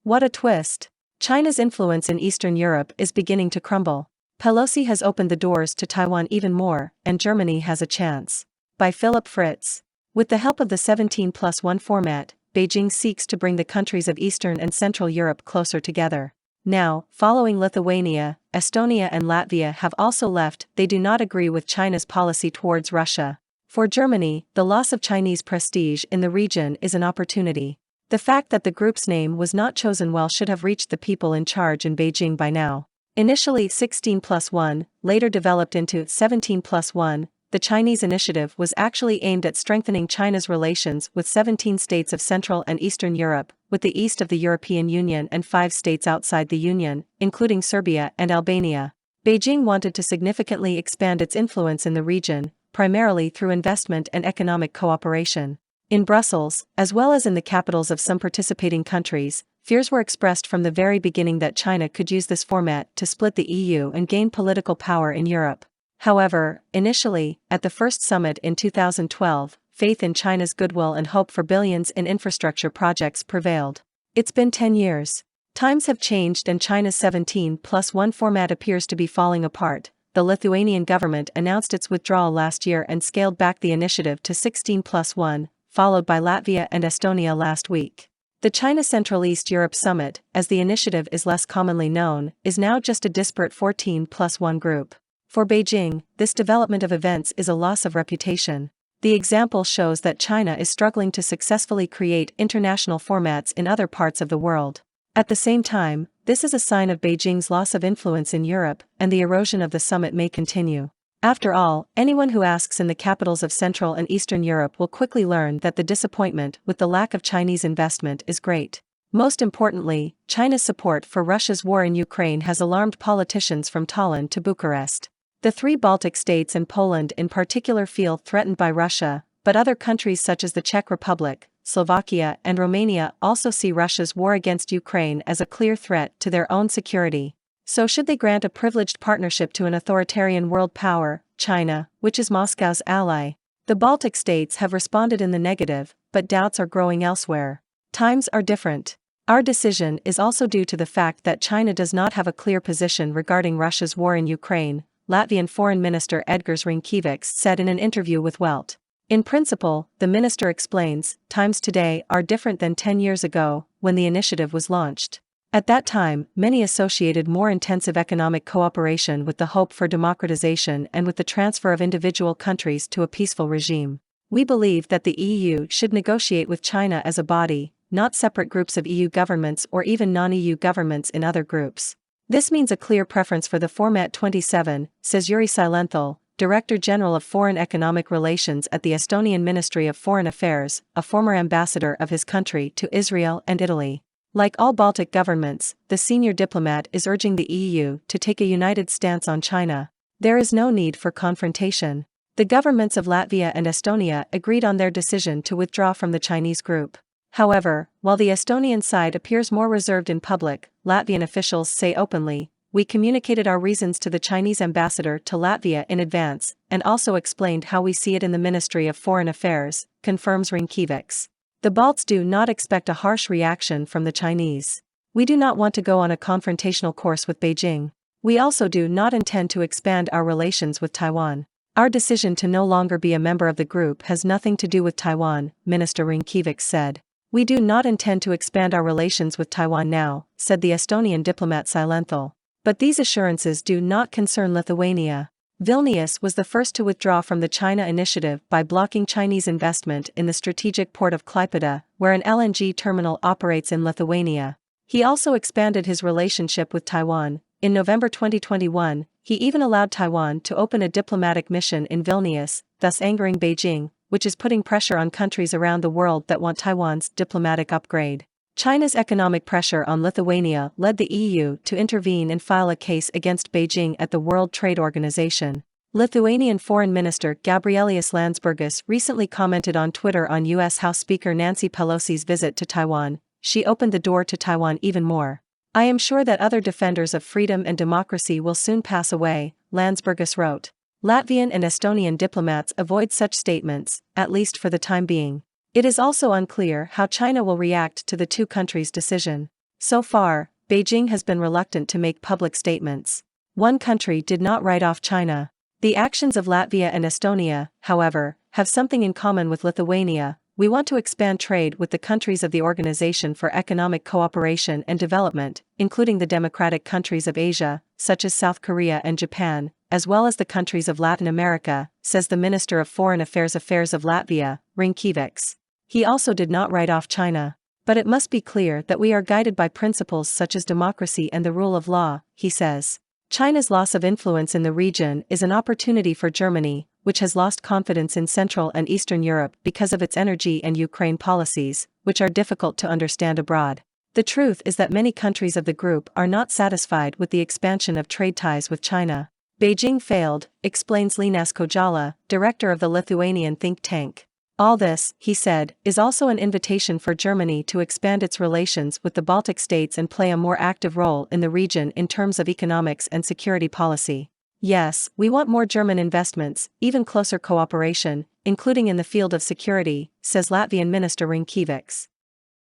What a twist! China's influence in Eastern Europe is beginning to crumble. Pelosi has opened the doors to Taiwan even more, and Germany has a chance. By Philip Fritz. With the help of the 17+1 format, Beijing seeks to bring the countries of Eastern and Central Europe closer together. Now, following Lithuania, Estonia and Latvia have also left, they do not agree with China's policy towards Russia. For Germany, the loss of Chinese prestige in the region is an opportunity. The fact that the group's name was not chosen well should have reached the people in charge in Beijing by now. Initially 16+1, later developed into 17+1, the Chinese initiative was actually aimed at strengthening China's relations with 17 states of Central and Eastern Europe, with the east of the European Union and 5 states outside the Union, including Serbia and Albania. Beijing wanted to significantly expand its influence in the region, primarily through investment and economic cooperation. In Brussels, as well as in the capitals of some participating countries, fears were expressed from the very beginning that China could use this format to split the EU and gain political power in Europe. However, initially, at the first summit in 2012, faith in China's goodwill and hope for billions in infrastructure projects prevailed. It's been 10 years. Times have changed and China's 17+1 format appears to be falling apart. The Lithuanian government announced its withdrawal last year and scaled back the initiative to 16+1, followed by Latvia and Estonia last week. The China Central East Europe Summit, as the initiative is less commonly known, is now just a disparate 14+1 group. For Beijing, this development of events is a loss of reputation. The example shows that China is struggling to successfully create international formats in other parts of the world. At the same time, this is a sign of Beijing's loss of influence in Europe, and the erosion of the summit may continue. After all, anyone who asks in the capitals of Central and Eastern Europe will quickly learn that the disappointment with the lack of Chinese investment is great. Most importantly, China's support for Russia's war in Ukraine has alarmed politicians from Tallinn to Bucharest. The 3 Baltic states and Poland in particular feel threatened by Russia, but other countries such as the Czech Republic, Slovakia and Romania also see Russia's war against Ukraine as a clear threat to their own security. So should they grant a privileged partnership to an authoritarian world power, China, which is Moscow's ally? The Baltic states have responded in the negative, but doubts are growing elsewhere. Times are different. Our decision is also due to the fact that China does not have a clear position regarding Russia's war in Ukraine, Latvian Foreign Minister Edgars Rinkēvičs said in an interview with Welt. In principle, the minister explains, times today are different than 10 years ago, when the initiative was launched. At that time, many associated more intensive economic cooperation with the hope for democratization and with the transfer of individual countries to a peaceful regime. We believe that the EU should negotiate with China as a body, not separate groups of EU governments or even non-EU governments in other groups. This means a clear preference for the Format 27, says Jüri Silenthal, Director General of Foreign Economic Relations at the Estonian Ministry of Foreign Affairs, a former ambassador of his country to Israel and Italy. Like all Baltic governments, the senior diplomat is urging the EU to take a united stance on China. There is no need for confrontation. The governments of Latvia and Estonia agreed on their decision to withdraw from the Chinese group. However, while the Estonian side appears more reserved in public, Latvian officials say openly, "We communicated our reasons to the Chinese ambassador to Latvia in advance, and also explained how we see it in the Ministry of Foreign Affairs," confirms Rinkēvičs. The Balts do not expect a harsh reaction from the Chinese. We do not want to go on a confrontational course with Beijing. We also do not intend to expand our relations with Taiwan. Our decision to no longer be a member of the group has nothing to do with Taiwan, Minister Rinkēvičs said. We do not intend to expand our relations with Taiwan now, said the Estonian diplomat Silenthal. But these assurances do not concern Lithuania. Vilnius was the first to withdraw from the China initiative by blocking Chinese investment in the strategic port of Klaipėda, where an LNG terminal operates in Lithuania. He also expanded his relationship with Taiwan. In November 2021, he even allowed Taiwan to open a diplomatic mission in Vilnius, thus angering Beijing, which is putting pressure on countries around the world that want Taiwan's diplomatic upgrade. China's economic pressure on Lithuania led the EU to intervene and file a case against Beijing at the World Trade Organization. Lithuanian Foreign Minister Gabrielius Landsbergis recently commented on Twitter on U.S. House Speaker Nancy Pelosi's visit to Taiwan. She opened the door to Taiwan even more. "I am sure that other defenders of freedom and democracy will soon pass away," Landsbergis wrote. Latvian and Estonian diplomats avoid such statements, at least for the time being. It is also unclear how China will react to the two countries' decision. So far, Beijing has been reluctant to make public statements. One country did not write off China. The actions of Latvia and Estonia, however, have something in common with Lithuania. We want to expand trade with the countries of the Organization for Economic Cooperation and Development, including the democratic countries of Asia, such as South Korea and Japan, as well as the countries of Latin America, says the Minister of Foreign Affairs of Latvia, Rinkevics. He also did not write off China. But it must be clear that we are guided by principles such as democracy and the rule of law, he says. China's loss of influence in the region is an opportunity for Germany, which has lost confidence in Central and Eastern Europe because of its energy and Ukraine policies, which are difficult to understand abroad. The truth is that many countries of the group are not satisfied with the expansion of trade ties with China. Beijing failed, explains Linas Kojala, director of the Lithuanian think tank. All this, he said, is also an invitation for Germany to expand its relations with the Baltic states and play a more active role in the region in terms of economics and security policy. Yes, we want more German investments, even closer cooperation, including in the field of security, says Latvian Minister Rinkevics.